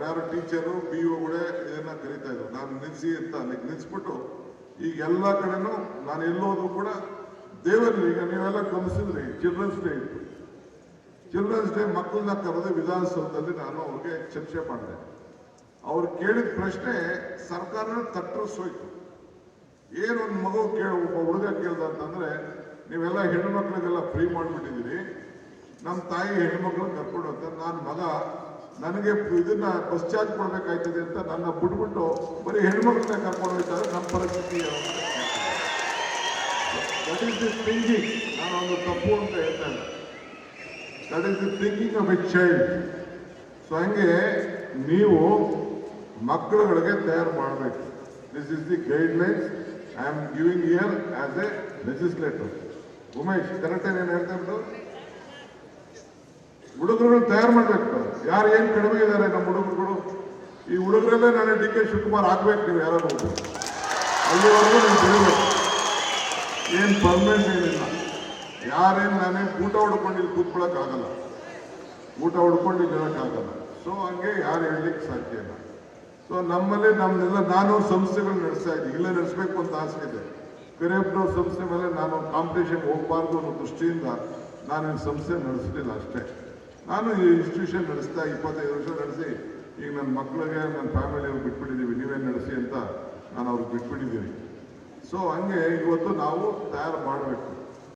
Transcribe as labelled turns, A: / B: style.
A: ಯಾರು ಟೀಚರು PUಗಳೇ ಇದನ್ನ ಕರೀತಾ ಇದ್ರು, ನಾನು ನಿಲ್ಲಿಸಿ ಅಂತ ನಿಲ್ಲಿಸ್ಬಿಟ್ಟು ಈಗ ಎಲ್ಲ ಕಡೆನೂ ನಾನು ಎಲ್ಲೋದ್ರು ಕೂಡ ದೇವರಲ್ಲಿ, ಈಗ ನೀವೆಲ್ಲ ಗಮನಿಸಿದ್ರಿ ಚಿಲ್ಡ್ರನ್ಸ್ ಡೇ ಇತ್ತು. ಚಿಲ್ಡ್ರನ್ಸ್ ಡೇ ಮಕ್ಕಳನ್ನ ಕರೆದು ವಿಧಾನಸೌಧದಲ್ಲಿ ನಾನು ಅವ್ರಿಗೆ ಚರ್ಚೆ ಮಾಡಿದೆ. ಅವ್ರು ಕೇಳಿದ ಪ್ರಶ್ನೆ ಸರ್ಕಾರನ ತಟ್ಟರಿಸೋಯ್ತು. ಏನೊಂದು ಮಗು ಒಬ್ಬ ಹುಡುಗ ಕೇಳ್ದ ಅಂತಂದ್ರೆ, ನೀವೆಲ್ಲ ಹೆಣ್ಮಕ್ಳಿಗೆಲ್ಲ ಫ್ರೀ ಮಾಡಿಬಿಟ್ಟಿದ್ದೀರಿ, ನಮ್ಮ ತಾಯಿ ಹೆಣ್ಮಕ್ಳು ಕರ್ಕೊಂಡು ಹೋಗ್ತಾರೆ, ನಾನು ಮಗ ನನಗೆ ಇದನ್ನ ಬಸ್ ಚಾರ್ಜ್ ಕೊಡ್ಬೇಕಾಯ್ತದೆ ಅಂತ ನನ್ನ ಬಿಟ್ಬಿಟ್ಟು ಬರೀ ಹೆಣ್ಮಕ್ಳನ್ನ ಕರ್ಕೊಂಡು ಹೋಗ್ತಾರೆ, ನಮ್ಮ ಪರಿಸ್ಥಿತಿ ದಟ್ ಈಸ್ ದಿ ಥಿಂಕಿಂಗ್. ನಾನು ಒಂದು ತಪ್ಪು ಅಂತ ಹೇಳ್ತಾ ಇಲ್ಲ, that is the thinking of A child. So ಹಂಗೆ ನೀವು ಮಕ್ಕಳುಗಳಿಗೆ ತಯಾರು ಮಾಡಬೇಕು. This is the guidelines I am giving here as A legislator. Umesh ಕರೆಕ್ಟಾಗಿ ಏನು ಹೇಳ್ತಾ ಇರೋದು, ಹುಡುಗರುಗಳು ತಯಾರು ಮಾಡಬೇಕು. ಯಾರು ಏನು ಕಡಿಮೆ ಇದ್ದಾರೆ ನಮ್ಮ ಹುಡುಗರುಗಳು, ಈ ಹುಡುಗರಲ್ಲೇ ನಾನು DK ಶಿವಕುಮಾರ್ ಆಗ್ಬೇಕು. ನೀವು ಯಾರು ಅಲ್ಲಿವರೆಗೂ ನೀವು ಬೆಳಿಬೇಕು. ಏನು ಪರ್ಮನೆಂಟ್ ಏನಿಲ್ಲ. ಯಾರೇನು ನಾನೇನು ಊಟ ಹೊಡ್ಕೊಂಡು ಇಲ್ಲಿ ಕೂತ್ಕೊಳ್ಳೋಕ್ಕಾಗಲ್ಲ, ಊಟ ಹೊಡ್ಕೊಂಡು ಇಲ್ಲಿ ಇರೋಕ್ಕಾಗಲ್ಲ. ಸೊ ಹಂಗೆ ಯಾರು ಹೇಳಲಿಕ್ಕೆ ಸಾಧ್ಯ ಇಲ್ಲ. ಸೊ ನಮ್ಮಲ್ಲಿ ನಮ್ದೆಲ್ಲ ನಾನು ಸಂಸ್ಥೆಗಳು ನಡೆಸ್ತಾ ಇದ್ದೀನಿ, ಇಲ್ಲೇ ನಡೆಸಬೇಕು ಅಂತ ಆಸೆ ಇದೆ. ಕರಿಯಪ್ಪನವ್ರ ಸಂಸ್ಥೆ ಮೇಲೆ ನಾನು ಕಾಂಪಿಟೇಷನ್ ಹೋಗಬಾರ್ದು ಅನ್ನೋ ದೃಷ್ಟಿಯಿಂದ ನಾನು ಈ ಸಂಸ್ಥೆ ನಡೆಸಲಿಲ್ಲ ಅಷ್ಟೇ. ನಾನು ಈ ಇನ್ಸ್ಟಿಟ್ಯೂಷನ್ ನಡೆಸ್ತಾ 25 ವರ್ಷ ನಡೆಸಿ ಈಗ ನನ್ನ ಮಕ್ಕಳಿಗೆ ನನ್ನ ಫ್ಯಾಮಿಲಿಯವ್ರು ಬಿಟ್ಬಿಟ್ಟಿದ್ದೀವಿ, ನೀವೇನು ನಡೆಸಿ ಅಂತ ನಾನು ಅವ್ರಿಗೆ ಬಿಟ್ಬಿಟ್ಟಿದ್ದೀನಿ. ಸೊ ಹಂಗೆ ಇವತ್ತು ನಾವು ತಯಾರು ಮಾಡಬೇಕು.